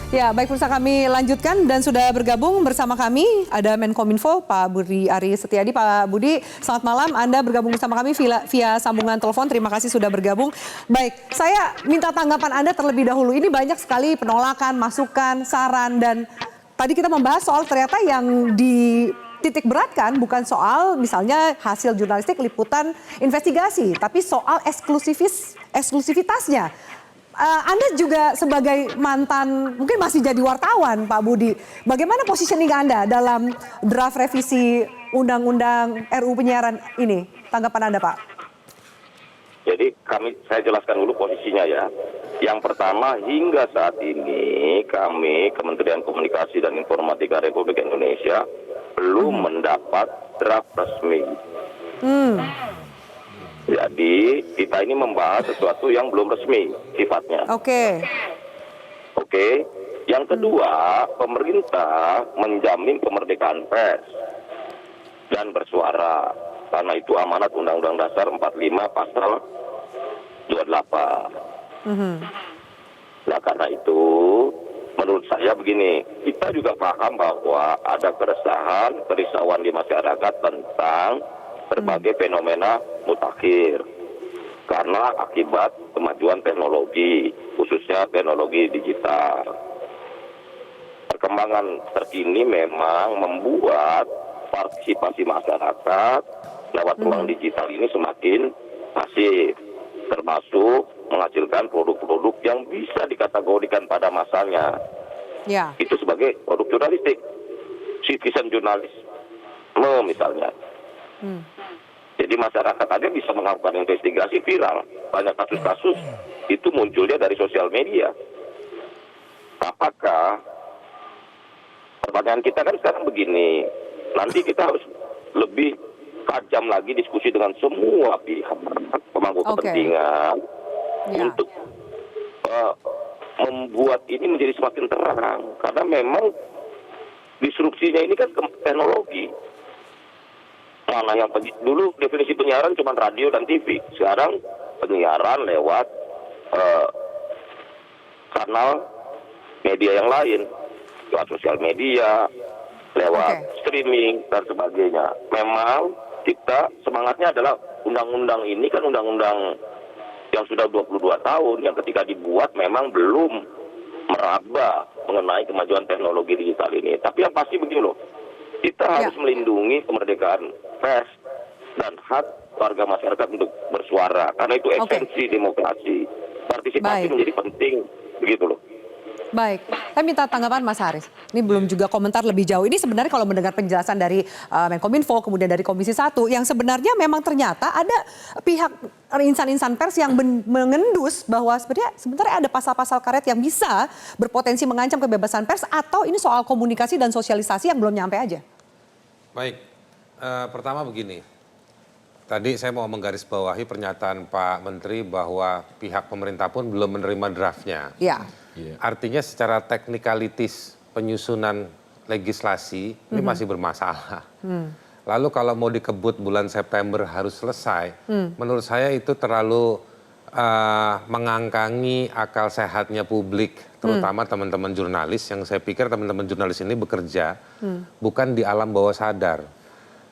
Ya, baik pemirsa, kami lanjutkan dan sudah bergabung bersama kami ada Menkominfo Pak Budi Ari Setiadi. Pak Budi, selamat malam. Anda bergabung bersama kami via sambungan telepon. Terima kasih sudah bergabung. Baik, saya minta tanggapan Anda terlebih dahulu. Ini banyak sekali penolakan, masukan, saran, dan tadi kita membahas soal ternyata yang dititik beratkan bukan soal misalnya hasil jurnalistik liputan investigasi, tapi soal eksklusivitasnya. Anda juga sebagai mantan, mungkin masih jadi wartawan Pak Budi. Bagaimana positioning Anda dalam draft revisi Undang-Undang RUU Penyiaran ini? Tanggapan Anda Pak? Jadi saya jelaskan dulu posisinya ya. Yang pertama, hingga saat ini kami Kementerian Komunikasi dan Informatika Republik Indonesia belum mendapat draft resmi. Jadi kita ini membahas sesuatu yang belum resmi sifatnya. Oke. Yang kedua, pemerintah menjamin kemerdekaan pers dan bersuara. Karena itu amanat Undang-Undang Dasar 45 pasal 28. Nah karena itu menurut saya begini, kita juga paham bahwa ada kerisauan di masyarakat tentang berbagai fenomena mutakhir karena akibat kemajuan teknologi, khususnya teknologi digital. Perkembangan terkini memang membuat partisipasi masyarakat lewat ruang digital ini semakin masif, termasuk menghasilkan produk-produk yang bisa dikategorikan pada masanya. Ya. Itu sebagai produk jurnalistik, citizen journalism misalnya. Jadi masyarakat aja bisa melakukan investigasi viral. Banyak kasus-kasus itu munculnya dari sosial media. Apakah, pertanyaan kita kan sekarang begini, nanti kita harus lebih tajam lagi diskusi dengan semua pihak pemangku kepentingan untuk membuat ini menjadi semakin terang. Karena memang disrupsinya ini kan teknologi. Mana yang dulu definisi penyiaran cuma radio dan TV, sekarang penyiaran lewat kanal media yang lain, lewat sosial media, lewat streaming dan sebagainya. Memang kita semangatnya adalah undang-undang ini kan undang-undang yang sudah 22 tahun yang ketika dibuat memang belum meraba mengenai kemajuan teknologi digital ini. Tapi yang pasti begini loh, kita harus melindungi kemerdekaan pers dan hak warga masyarakat untuk bersuara. Karena itu esensi demokrasi. Partisipasi menjadi penting, begitu loh. Baik, saya minta tanggapan Mas Haris. Ini belum juga komentar lebih jauh. Ini sebenarnya kalau mendengar penjelasan dari Menkominfo, kemudian dari Komisi 1, yang sebenarnya memang ternyata ada pihak insan-insan pers yang mengendus bahwa sebenarnya ada pasal-pasal karet yang bisa berpotensi mengancam kebebasan pers, atau ini soal komunikasi dan sosialisasi yang belum nyampe aja? Baik, pertama begini. Tadi saya mau menggarisbawahi pernyataan Pak Menteri bahwa pihak pemerintah pun belum menerima draftnya. Ya. Artinya secara teknikalitis penyusunan legislasi ini masih bermasalah. Lalu kalau mau dikebut bulan September harus selesai, menurut saya itu terlalu mengangkangi akal sehatnya publik, terutama teman-teman jurnalis, yang saya pikir teman-teman jurnalis ini bekerja bukan di alam bawah sadar.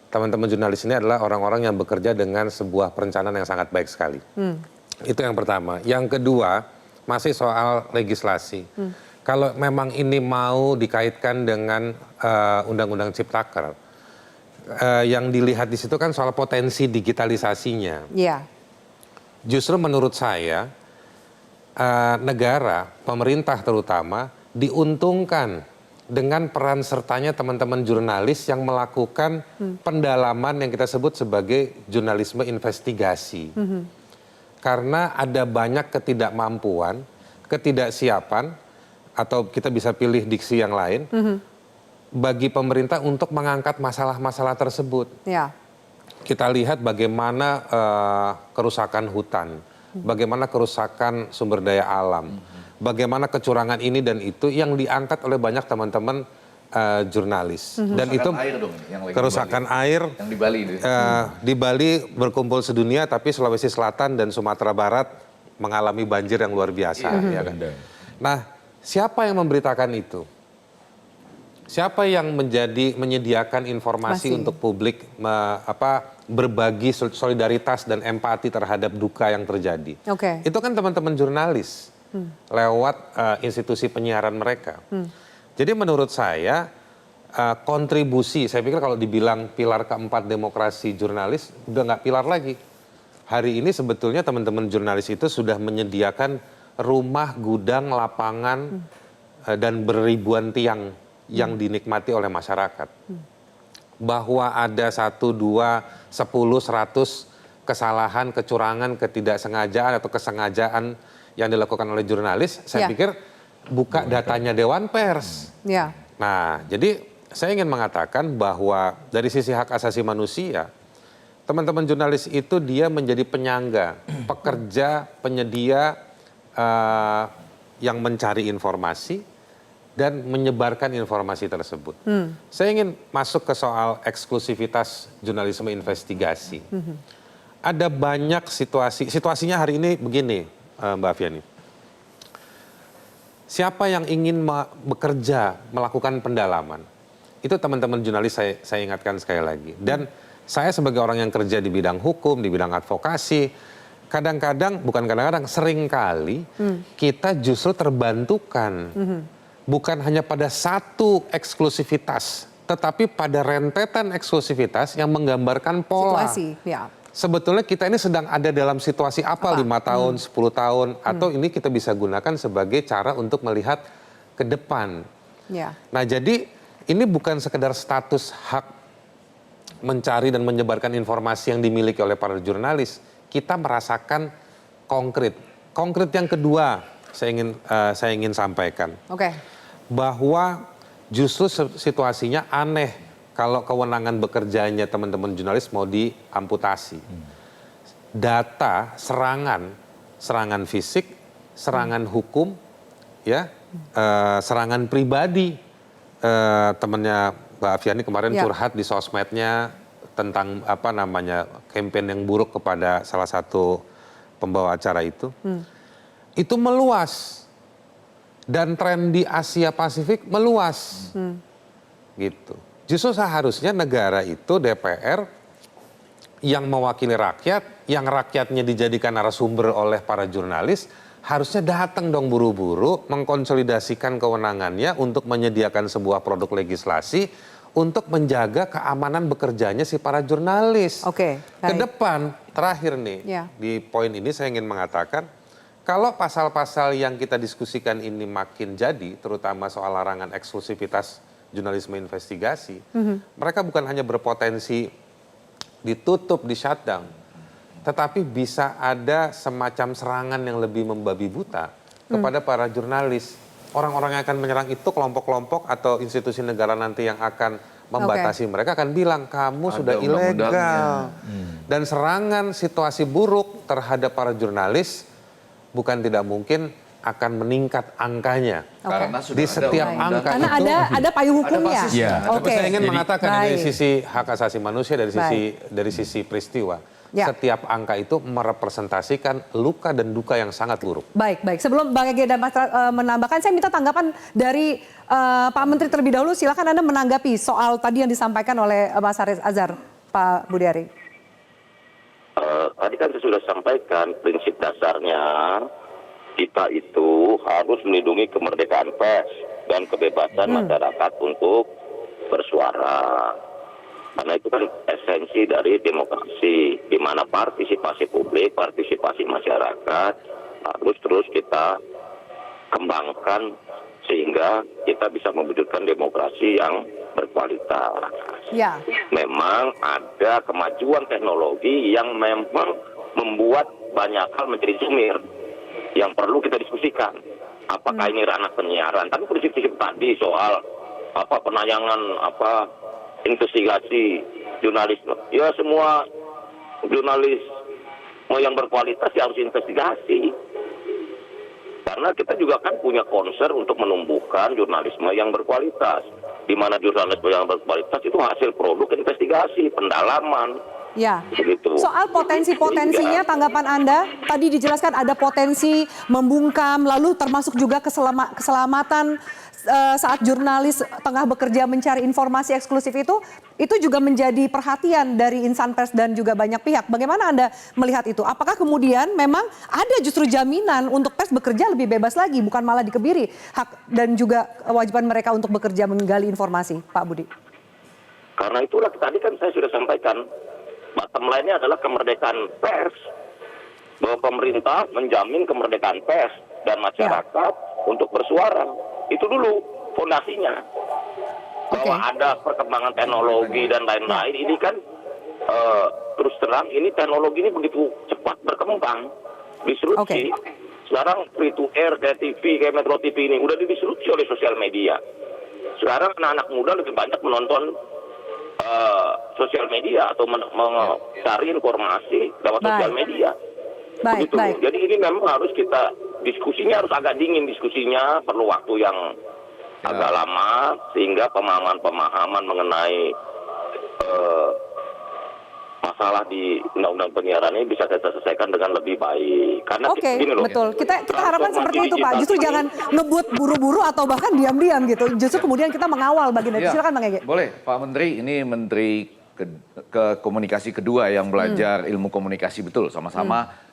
Teman-teman jurnalis ini adalah orang-orang yang bekerja dengan sebuah perencanaan yang sangat baik sekali. Itu yang pertama. Yang kedua, masih soal legislasi. Kalau memang ini mau dikaitkan dengan Undang-Undang Ciptaker, yang dilihat di situ kan soal potensi digitalisasinya. Iya. Justru menurut saya, negara, pemerintah terutama, diuntungkan dengan peran sertanya teman-teman jurnalis yang melakukan pendalaman yang kita sebut sebagai jurnalisme investigasi. Karena ada banyak ketidakmampuan, ketidaksiapan, atau kita bisa pilih diksi yang lain, bagi pemerintah untuk mengangkat masalah-masalah tersebut. Ya. Kita lihat bagaimana kerusakan hutan, bagaimana kerusakan sumber daya alam, bagaimana kecurangan ini dan itu yang diangkat oleh banyak teman-teman jurnalis. Dan itu kerusakan air yang di Bali. Di Bali berkumpul sedunia, tapi Sulawesi Selatan dan Sumatera Barat mengalami banjir yang luar biasa. Ya kan? Nah, Siapa yang memberitakan itu? Siapa yang menyediakan informasi untuk publik berbagi solidaritas dan empati terhadap duka yang terjadi? Itu kan teman-teman jurnalis lewat institusi penyiaran mereka. Jadi menurut saya kontribusi, saya pikir kalau dibilang pilar keempat demokrasi jurnalis, udah nggak pilar lagi. Hari ini sebetulnya teman-teman jurnalis itu sudah menyediakan rumah, gudang, lapangan, dan beribuan tiang yang dinikmati oleh masyarakat. Bahwa ada 1, 2, 10, 100 kesalahan, kecurangan, ketidaksengajaan atau kesengajaan yang dilakukan oleh jurnalis, saya pikir buka datanya Dewan Pers. Nah, jadi saya ingin mengatakan bahwa dari sisi hak asasi manusia, teman-teman jurnalis itu dia menjadi penyangga, pekerja, penyedia yang mencari informasi dan menyebarkan informasi tersebut. Saya ingin masuk ke soal eksklusivitas jurnalisme investigasi. Ada banyak situasinya hari ini begini, Mbak Afiani. Siapa yang ingin bekerja, melakukan pendalaman, itu teman-teman jurnalis saya ingatkan sekali lagi. Dan saya sebagai orang yang kerja di bidang hukum, di bidang advokasi, kadang-kadang, bukan kadang-kadang, seringkali kita justru terbantukan. Bukan hanya pada satu eksklusivitas, tetapi pada rentetan eksklusivitas yang menggambarkan pola. Sebetulnya kita ini sedang ada dalam situasi apa? 5 tahun, 10 tahun, atau ini kita bisa gunakan sebagai cara untuk melihat ke depan. Nah, jadi ini bukan sekedar status hak mencari dan menyebarkan informasi yang dimiliki oleh para jurnalis. Kita merasakan konkret. Konkret yang kedua saya ingin sampaikan. Bahwa justru situasinya aneh kalau kewenangan bekerjanya teman-teman jurnalis mau diamputasi. Data, serangan fisik, serangan hukum, serangan pribadi. Temannya Mbak Afiani kemarin curhat di sosmednya tentang kampanye yang buruk kepada salah satu pembawa acara itu. Itu meluas. Dan tren di Asia Pasifik meluas. Gitu. Justru seharusnya negara itu DPR yang mewakili rakyat, yang rakyatnya dijadikan narasumber oleh para jurnalis, harusnya datang dong buru-buru mengkonsolidasikan kewenangannya untuk menyediakan sebuah produk legislasi untuk menjaga keamanan bekerjanya si para jurnalis. Ke depan, terakhir nih, di poin ini saya ingin mengatakan, kalau pasal-pasal yang kita diskusikan ini makin jadi, terutama soal larangan eksklusivitas jurnalisme investigasi, mereka bukan hanya berpotensi ditutup, di shutdown, tetapi bisa ada semacam serangan yang lebih membabi buta kepada para jurnalis. Orang-orang yang akan menyerang itu kelompok-kelompok atau institusi negara nanti yang akan membatasi mereka akan bilang, kamu sudah ilegal. Dan serangan situasi buruk terhadap para jurnalis bukan tidak mungkin akan meningkat angkanya. Karena di setiap angka karena itu ada payung hukumnya. Tapi saya ingin mengatakan dari sisi hak asasi manusia, dari sisi peristiwa, setiap angka itu merepresentasikan luka dan duka yang sangat buruk. Baik. Sebelum Bang Ege dan Mas menambahkan, saya minta tanggapan dari Pak Menteri terlebih dahulu. Silakan Anda menanggapi soal tadi yang disampaikan oleh Mas Haris Azhar, Pak Budi Ari. Tadi kan saya sudah sampaikan prinsip dasarnya kita itu harus melindungi kemerdekaan pers dan kebebasan masyarakat untuk bersuara. Karena itu kan esensi dari demokrasi, di mana partisipasi publik, partisipasi masyarakat harus terus kita kembangkan sehingga kita bisa mewujudkan demokrasi yang berkualitas. Memang ada kemajuan teknologi yang memang membuat banyak hal menjadi sumir yang perlu kita diskusikan. Apakah ini ranah penyiaran? Tapi prinsip-prinsip tadi soal penayangan, investigasi jurnalisme. Ya semua jurnalis yang berkualitas ya harus investigasi. Karena kita juga kan punya concern untuk menumbuhkan jurnalisme yang berkualitas. Di mana jurnalisme yang berkualitas itu hasil produk investigasi, pendalaman, Ya. Begitu. Soal potensi-potensinya tanggapan Anda, tadi dijelaskan ada potensi membungkam, lalu termasuk juga keselamatan saat jurnalis tengah bekerja mencari informasi eksklusif itu juga menjadi perhatian dari insan pers dan juga banyak pihak. Bagaimana Anda melihat itu? Apakah kemudian memang ada justru jaminan untuk pers bekerja lebih bebas lagi, bukan malah dikebiri hak dan juga kewajiban mereka untuk bekerja menggali informasi, Pak Budi? Karena itulah tadi kan saya sudah sampaikan, bottom line-nya adalah kemerdekaan pers. Bahwa pemerintah menjamin kemerdekaan pers dan masyarakat untuk bersuara. Itu dulu fondasinya. Bahwa ada perkembangan teknologi dan lain-lain. Ini kan terus terang ini teknologi ini begitu cepat berkembang. Disrupsi. Sekarang free to air kayak TV, kayak Metro TV ini udah didisrupsi oleh sosial media. Sekarang anak-anak muda lebih banyak menonton sosial media atau mencari informasi lewat sosial media. Baik. Jadi ini memang harus kita diskusinya harus agak dingin, diskusinya perlu waktu yang agak lama sehingga pemahaman mengenai masalah di undang-undang penyiaran ini bisa kita selesaikan dengan lebih baik. Karena gini loh, betul. Kita harapkan seperti itu, Pak. Justru jangan ngebut buru-buru atau bahkan diam-diam gitu. Justru kemudian kita mengawal bagian itu. Silakan Bang Ege. Boleh, Pak Menteri. Ini Menteri Komunikasi kedua yang belajar ilmu komunikasi betul sama-sama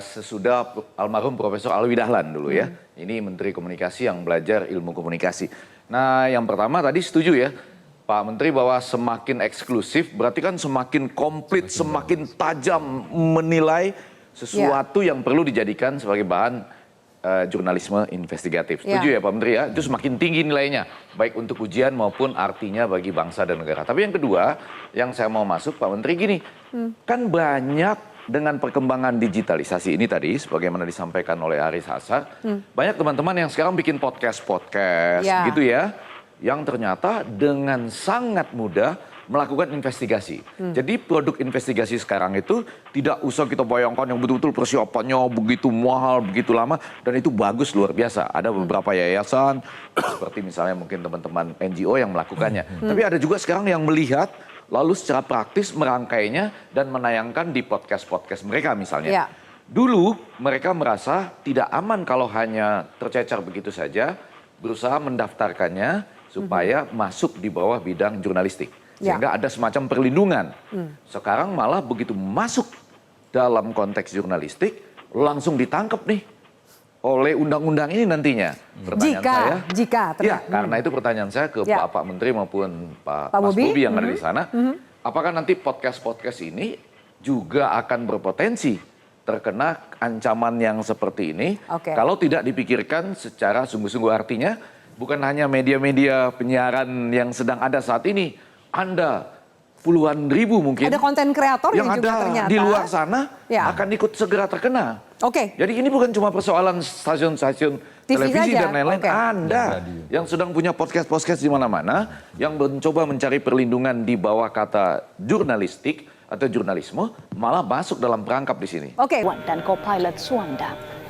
sesudah almarhum Profesor Alwi Dahlan dulu ya. Ini Menteri Komunikasi yang belajar ilmu komunikasi. Nah, yang pertama tadi setuju ya, Pak Menteri, bahwa semakin eksklusif berarti kan semakin komplit, semakin tajam menilai sesuatu yang perlu dijadikan sebagai bahan jurnalisme investigatif. Setuju ya Pak Menteri ya? Itu semakin tinggi nilainya, baik untuk ujian maupun artinya bagi bangsa dan negara. Tapi yang kedua, yang saya mau masuk Pak Menteri gini, kan banyak dengan perkembangan digitalisasi ini tadi, sebagaimana disampaikan oleh Aris Hasar, banyak teman-teman yang sekarang bikin podcast gitu ya, yang ternyata dengan sangat mudah melakukan investigasi. Jadi produk investigasi sekarang itu tidak usah kita bayangkan yang betul-betul persiapannya begitu mahal, begitu lama, dan itu bagus luar biasa. Ada beberapa yayasan, seperti misalnya mungkin teman-teman NGO yang melakukannya. Tapi ada juga sekarang yang melihat, lalu secara praktis merangkainya dan menayangkan di podcast-podcast mereka misalnya. Dulu mereka merasa tidak aman kalau hanya tercecer begitu saja, berusaha mendaftarkannya supaya masuk di bawah bidang jurnalistik. Sehingga ada semacam perlindungan. Sekarang malah begitu masuk dalam konteks jurnalistik, langsung ditangkap nih oleh undang-undang ini nantinya. Pertanyaan karena itu pertanyaan saya ke Pak Menteri maupun Pak Mas Bobi yang ada di sana. Apakah nanti podcast-podcast ini juga akan berpotensi terkena ancaman yang seperti ini? Kalau tidak dipikirkan secara sungguh-sungguh, artinya bukan hanya media-media penyiaran yang sedang ada saat ini, Anda puluhan ribu mungkin ada konten kreator yang juga ada ternyata di luar sana akan ikut segera terkena. Jadi ini bukan cuma persoalan stasiun-stasiun televisi dan lain-lain. Anda yang sedang punya podcast-podcast di mana-mana, yang mencoba mencari perlindungan di bawah kata jurnalistik atau jurnalisme, malah masuk dalam perangkap di sini. Dan co-pilot Suanda.